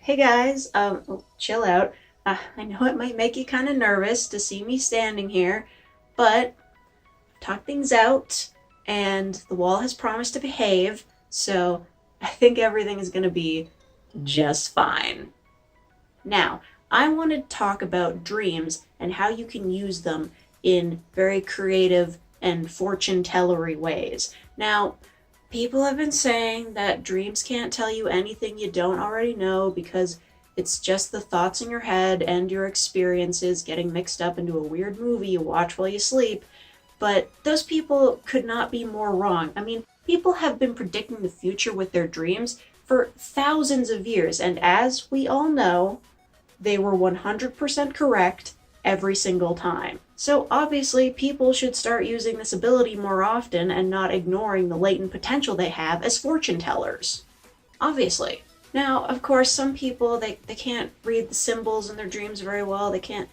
Hey guys, chill out. I know it might make you kind of nervous to see me standing here, but talk things out, and the wall has promised to behave, so I think everything is gonna be just fine. Now, I want to talk about dreams and how you can use them in very creative and fortune tellery ways. Now, people have been saying that dreams can't tell you anything you don't already know because it's just the thoughts in your head and your experiences getting mixed up into a weird movie you watch while you sleep. But those people could not be more wrong. I mean, people have been predicting the future with their dreams for thousands of years, and as we all know, they were 100% correct every single time. So obviously, people should start using this ability more often and not ignoring the latent potential they have as fortune tellers. Obviously. Now, of course, some people they can't read the symbols in their dreams very well. They can't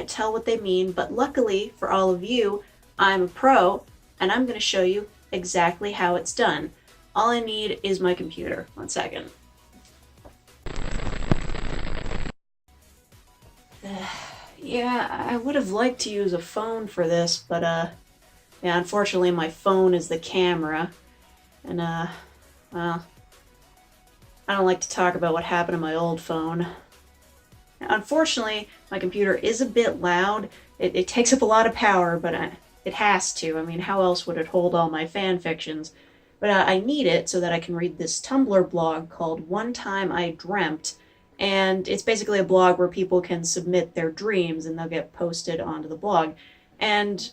tell what they mean, but luckily for all of you, I'm a pro and I'm going to show you exactly how it's done. All I need is my computer. One second. Yeah, I would have liked to use a phone for this, but yeah, unfortunately my phone is the camera, and well, I don't like to talk about what happened to my old phone. Unfortunately, my computer is a bit loud. It takes up a lot of power, but it has to. I mean, how else would it hold all my fan fictions? But I need it so that I can read this Tumblr blog called One Time I Dreamt, and it's basically a blog where people can submit their dreams and they'll get posted onto the blog. And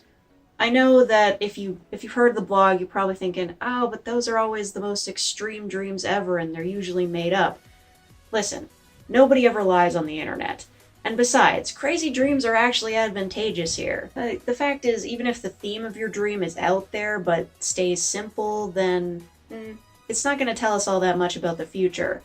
I know that if you've heard the blog, you're probably thinking, "Oh, but those are always the most extreme dreams ever and they're usually made up." Listen, nobody ever lies on the internet. And besides, crazy dreams are actually advantageous here. The fact is, even if the theme of your dream is out there but stays simple, then it's not going to tell us all that much about the future.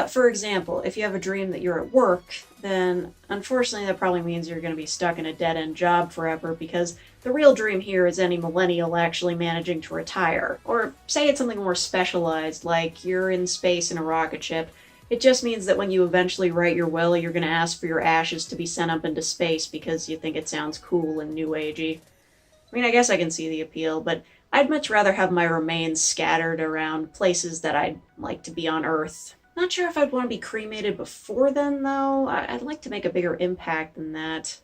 For example, if you have a dream that you're at work, then unfortunately that probably means you're going to be stuck in a dead end job forever because the real dream here is any millennial actually managing to retire. Or say it's something more specialized, like you're in space in a rocket ship. It just means that when you eventually write your will, you're going to ask for your ashes to be sent up into space because you think it sounds cool and new agey. I mean, I guess I can see the appeal, but I'd much rather have my remains scattered around places that I'd like to be on Earth. Not sure if I'd want to be cremated before then, though. I'd like to make a bigger impact than that.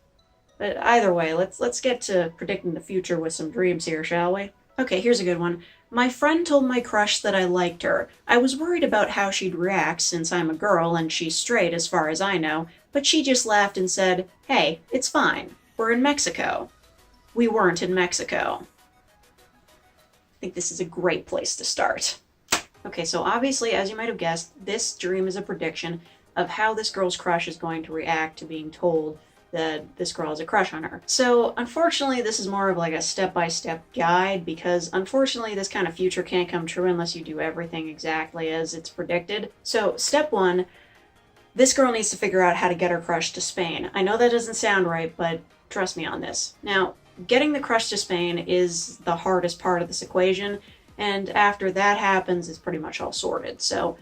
But either way, let's get to predicting the future with some dreams here, shall we? Okay, here's a good one. My friend told my crush that I liked her. I was worried about how she'd react since I'm a girl and she's straight as far as I know, but she just laughed and said, "Hey, it's fine. We're in Mexico." We weren't in Mexico. I think this is a great place to start. Okay, so obviously, as you might have guessed, this dream is a prediction of how this girl's crush is going to react to being told that this girl has a crush on her. So, unfortunately, this is more of like a step-by-step guide because, unfortunately, this kind of future can't come true unless you do everything exactly as it's predicted. So, step one, this girl needs to figure out how to get her crush to Spain. I know that doesn't sound right, but trust me on this. Now, getting the crush to Spain is the hardest part of this equation, and after that happens, it's pretty much all sorted. So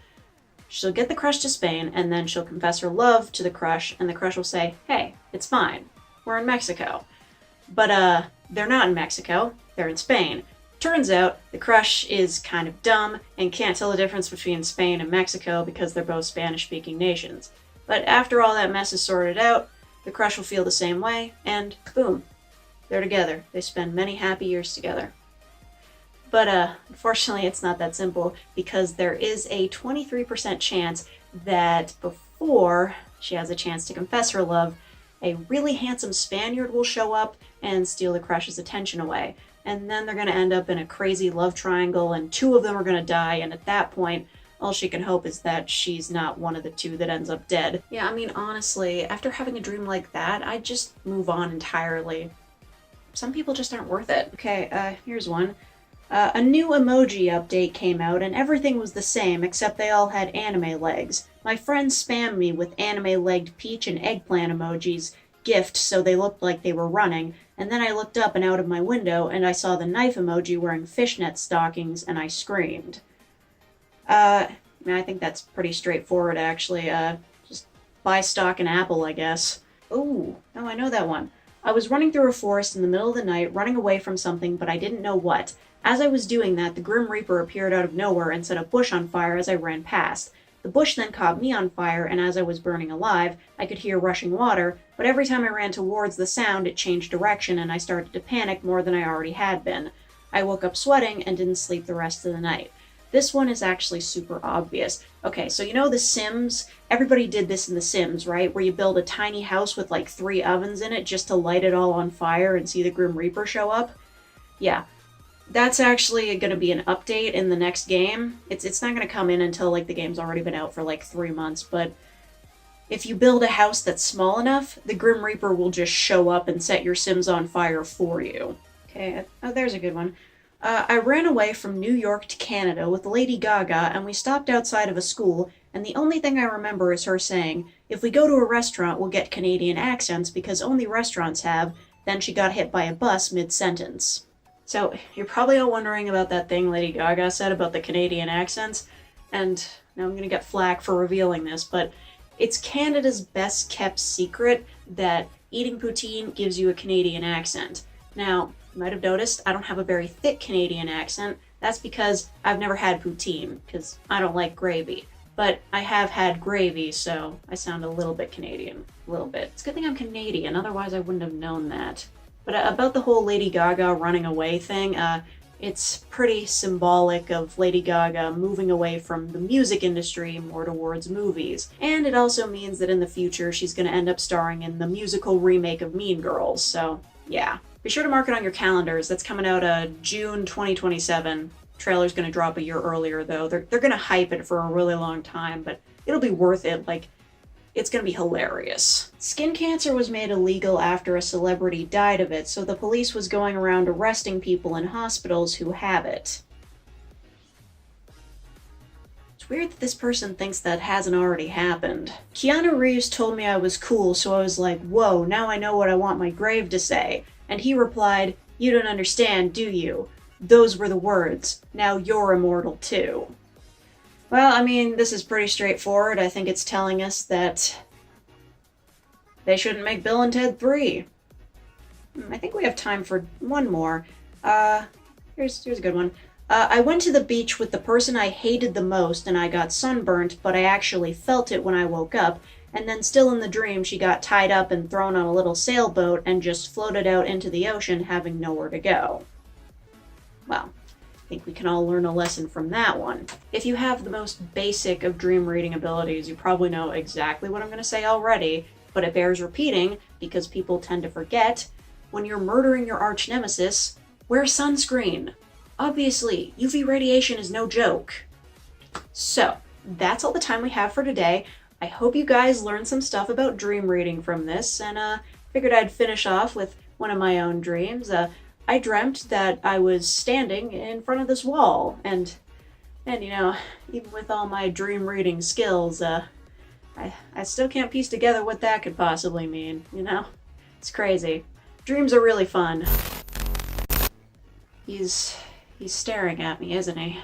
she'll get the crush to Spain, and then she'll confess her love to the crush, and the crush will say, "Hey, it's fine. We're in Mexico." But they're not in Mexico. They're in Spain. Turns out the crush is kind of dumb and can't tell the difference between Spain and Mexico because they're both Spanish-speaking nations. But after all that mess is sorted out, the crush will feel the same way, and boom, they're together. They spend many happy years together. But unfortunately, it's not that simple because there is a 23% chance that before she has a chance to confess her love, a really handsome Spaniard will show up and steal the crush's attention away. And then they're going to end up in a crazy love triangle, and two of them are going to die. And at that point, all she can hope is that she's not one of the two that ends up dead. Yeah, I mean, honestly, after having a dream like that, I'd just move on entirely. Some people just aren't worth it. Okay, here's one. A new emoji update came out and everything was the same except they all had anime legs. My friends spammed me with anime-legged peach and eggplant emojis, gift so they looked like they were running, and then I looked up and out of my window and I saw the knife emoji wearing fishnet stockings and I screamed. I think that's pretty straightforward actually. buy stock in Apple, I guess. Oh, I know that one. I was running through a forest in the middle of the night, running away from something, but I didn't know what. As I was doing that, the Grim Reaper appeared out of nowhere and set a bush on fire as I ran past. The bush then caught me on fire, and as I was burning alive, I could hear rushing water, but every time I ran towards the sound, it changed direction, and I started to panic more than I already had been. I woke up sweating and didn't sleep the rest of the night. This one is actually super obvious. Okay, so you know The Sims? Everybody did this in The Sims, right? Where you build a tiny house with like 3 ovens in it just to light it all on fire and see the Grim Reaper show up? Yeah. That's actually going to be an update in the next game. It's not going to come in until like the game's already been out for like 3 months, but if you build a house that's small enough, the Grim Reaper will just show up and set your Sims on fire for you. Okay, oh, there's a good one. I ran away from New York to Canada with Lady Gaga, and we stopped outside of a school, and the only thing I remember is her saying, "If we go to a restaurant, we'll get Canadian accents because only restaurants have." Then she got hit by a bus mid-sentence. So, you're probably all wondering about that thing Lady Gaga said about the Canadian accents, and now I'm gonna get flack for revealing this, but it's Canada's best kept secret that eating poutine gives you a Canadian accent. Now, you might have noticed I don't have a very thick Canadian accent. That's because I've never had poutine, because I don't like gravy. But I have had gravy, so I sound a little bit Canadian. A little bit. It's a good thing I'm Canadian, otherwise I wouldn't have known that. But about the whole Lady Gaga running away thing, it's pretty symbolic of Lady Gaga moving away from the music industry more towards movies. And it also means that in the future she's going to end up starring in the musical remake of Mean Girls, so yeah. Be sure to mark it on your calendars. That's coming out June 2027. Trailer's gonna drop a year earlier, though. They're gonna hype it for a really long time, but it'll be worth it. Like, it's gonna be hilarious. Skin cancer was made illegal after a celebrity died of it, so the police was going around arresting people in hospitals who have it. It's weird that this person thinks that hasn't already happened. Keanu Reeves told me I was cool, so I was like, whoa, now I know what I want my grave to say. And he replied, "You don't understand, do you? Those were the words. Now you're immortal too." Well, I mean, this is pretty straightforward. I think it's telling us that they shouldn't make Bill and Ted 3. I think we have time for one more. Here's a good one. I went to the beach with the person I hated the most and I got sunburnt, but I actually felt it when I woke up. And then still in the dream, she got tied up and thrown on a little sailboat and just floated out into the ocean, having nowhere to go. Well, I think we can all learn a lesson from that one. If you have the most basic of dream reading abilities, you probably know exactly what I'm going to say already, but it bears repeating because people tend to forget. When you're murdering your arch nemesis, wear sunscreen. Obviously, UV radiation is no joke. So, that's all the time we have for today. I hope you guys learned some stuff about dream reading from this, and figured I'd finish off with one of my own dreams. I dreamt that I was standing in front of this wall, and you know, even with all my dream reading skills, I still can't piece together what that could possibly mean, you know? It's crazy. Dreams are really fun. He's staring at me, isn't he?